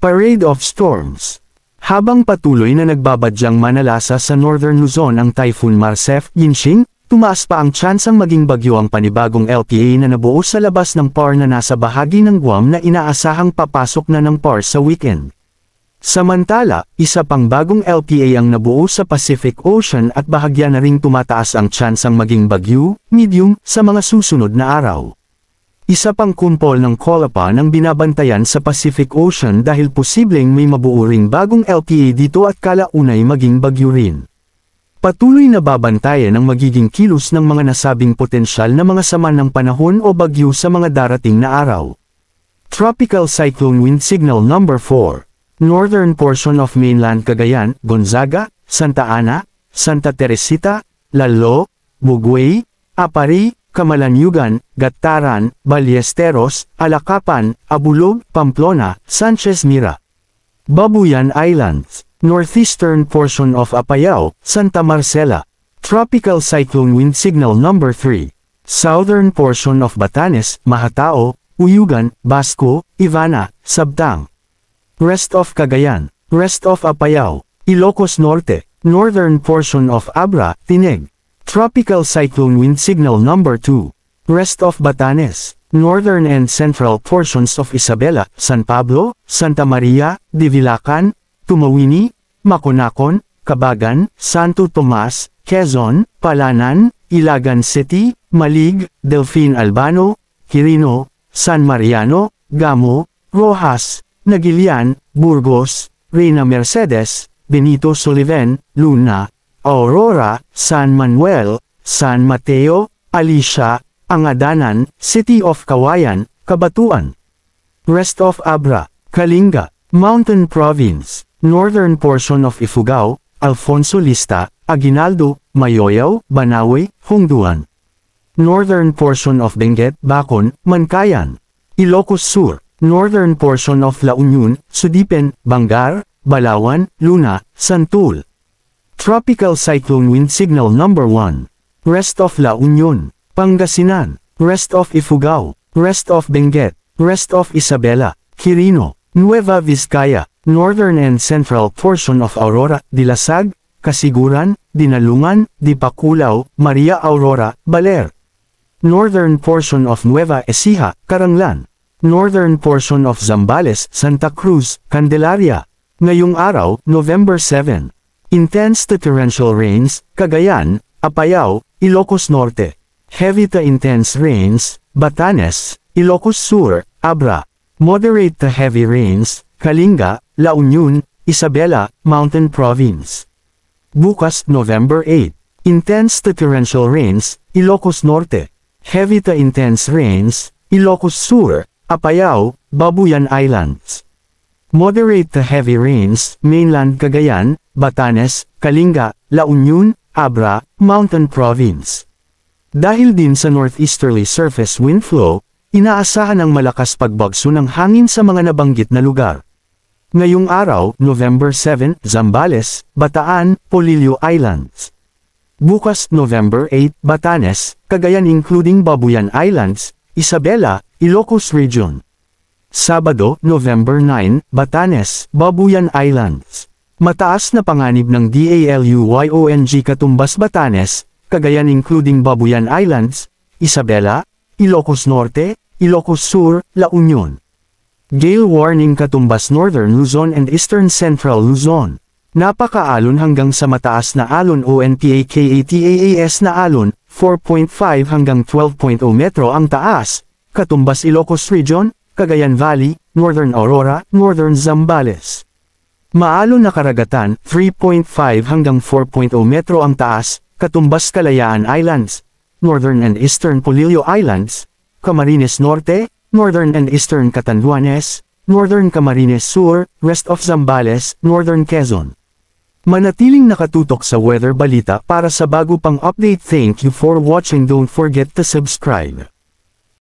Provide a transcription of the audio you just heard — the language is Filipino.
Parade of Storms. Habang patuloy na nagbabadyang manalasa sa Northern Luzon ang Typhoon Marcef, Yinxing, tumaas pa ang tsansang maging bagyo ang panibagong LPA na nabuo sa labas ng PAR na nasa bahagi ng Guam na inaasahang papasok na ng PAR sa weekend. Samantala, isa pang bagong LPA ang nabuo sa Pacific Ocean at bahagya na ring tumataas ang tsansang maging bagyo, medium, sa mga susunod na araw. Isa pang kumpol ng Colapan ang binabantayan sa Pacific Ocean dahil posibleng may mabuo ring bagong LPA dito at kalaunay maging bagyo rin. Patuloy na babantayan ang magiging kilos ng mga nasabing potensyal na mga sama ng panahon o bagyo sa mga darating na araw. Tropical Cyclone Wind Signal Number 4. Northern portion of mainland Cagayan, Gonzaga, Santa Ana, Santa Teresita, Lalo, Bugway, Apari, Camalaniugan, Gataran, Ballesteros, Alacapan, Abulog, Pamplona, Sanchez Mira. Babuyan Islands. Northeastern portion of Apayao, Santa Marcela. Tropical Cyclone Wind Signal Number 3. Southern portion of Batanes, Mahatao, Uyugan, Basco, Ivana, Sabtang. Rest of Cagayan. Rest of Apayao, Ilocos Norte. Northern portion of Abra, Tineg. Tropical Cyclone Wind Signal Number 2. Rest of Batanes. Northern and central portions of Isabela, San Pablo, Santa Maria, Divilacan, Tumawini, Maconacon, Cabagan, Santo Tomas, Quezon, Palanan, Ilagan City, Malig, Delfin Albano, Quirino, San Mariano, Gamo, Rojas, Nagilian, Burgos, Reina Mercedes, Benito Soliven, Luna, Aurora, San Manuel, San Mateo, Alicia, Angadanan, City of Kawayan, Kabatuan. Rest of Abra, Kalinga, Mountain Province. Northern portion of Ifugao, Alfonso Lista, Aguinaldo, Mayoyaw, Banawe, Hongduan. Northern portion of Benguet, Bacon, Mankayan. Ilocos Sur. Northern portion of La Union, Sudipen, Bangar, Balawan, Luna, Santul. Tropical Cyclone Wind Signal Number 1. Rest of La Union, Pangasinan. Rest of Ifugao. Rest of Benguet. Rest of Isabela, Quirino, Nueva Vizcaya. Northern and central portion of Aurora, Dilasag, Kasiguran, Dinalungan, Dipakulaw, Maria Aurora, Baler. Northern portion of Nueva Ecija, Caranglan. Northern portion of Zambales, Santa Cruz, Candelaria. Ngayong araw, November 7. Intense to torrential rains, Cagayan, Apayao, Ilocos Norte. Heavy to intense rains, Batanes, Ilocos Sur, Abra. Moderate to heavy rains, Kalinga, La Union, Isabela, Mountain Province. Bukas, November 8. Intense to torrential rains, Ilocos Norte. Heavy to intense rains, Ilocos Sur, Apayao, Babuyan Islands. Moderate to heavy rains, mainland Cagayan, Batanes, Kalinga, La Union, Abra, Mountain Province. Dahil din sa northeasterly surface wind flow, inaasahan ang malakas pagbagso ng hangin sa mga nabanggit na lugar. Ngayong araw, November 7, Zambales, Bataan, Polillo Islands. Bukas, November 8, Batanes, Cagayan including Babuyan Islands, Isabela, Ilocos Region. Sabado, November 9, Batanes, Babuyan Islands. Mataas na panganib ng DALUYONG katumbas Batanes, Cagayan including Babuyan Islands, Isabela, Ilocos Norte, Ilocos Sur, La Union. Gale warning katumbas Northern Luzon and Eastern Central Luzon. Napakaalon hanggang sa mataas na alon o NPAKATAAS na alon, 4.5 hanggang 12.0 metro ang taas, katumbas Ilocos Region, Cagayan Valley, Northern Aurora, Northern Zambales. Maalon na karagatan, 3.5 hanggang 4.0 metro ang taas, katumbas Kalayaan Islands, Northern and Eastern Polillo Islands, Camarines Norte, Northern and Eastern Catanduanes, Northern Camarines Sur, rest of Zambales, Northern Quezon. Manatiling nakatutok sa Weather Balita para sa bago pang update. Thank you for watching. Don't forget to subscribe.